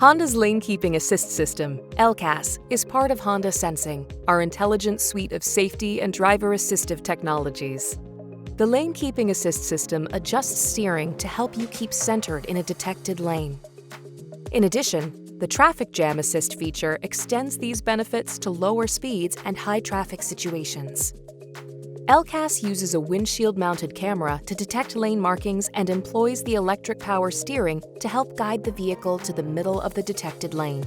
Honda's Lane Keeping Assist System, LKAS, is part of Honda Sensing, our intelligent suite of safety and driver assistive technologies. The Lane Keeping Assist system adjusts steering to help you keep centered in a detected lane. In addition, the Traffic Jam Assist feature extends these benefits to lower speeds and high-traffic situations. LKAS uses a windshield-mounted camera to detect lane markings and employs the electric power steering to help guide the vehicle to the middle of the detected lane.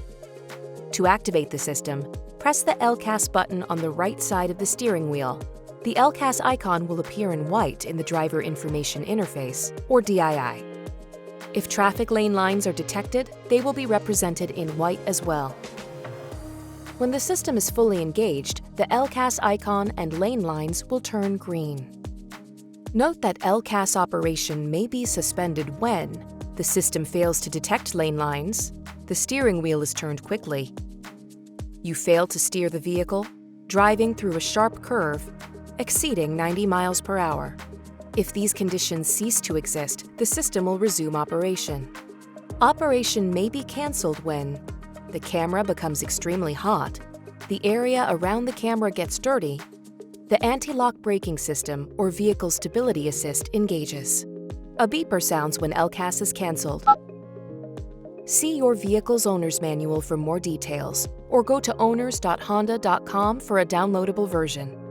To activate the system, press the LKAS button on the right side of the steering wheel. The LKAS icon will appear in white in the Driver Information Interface, or DII. If traffic lane lines are detected, they will be represented in white as well. When the system is fully engaged, the LKAS icon and lane lines will turn green. Note that LKAS operation may be suspended when the system fails to detect lane lines, the steering wheel is turned quickly, you fail to steer the vehicle, driving through a sharp curve, exceeding 90 miles per hour. If these conditions cease to exist, the system will resume operation. Operation may be canceled when the camera becomes extremely hot, the area around the camera gets dirty, the anti-lock braking system or vehicle stability assist engages. A beeper sounds when LKAS is canceled. See your vehicle's owner's manual for more details, or go to owners.honda.com for a downloadable version.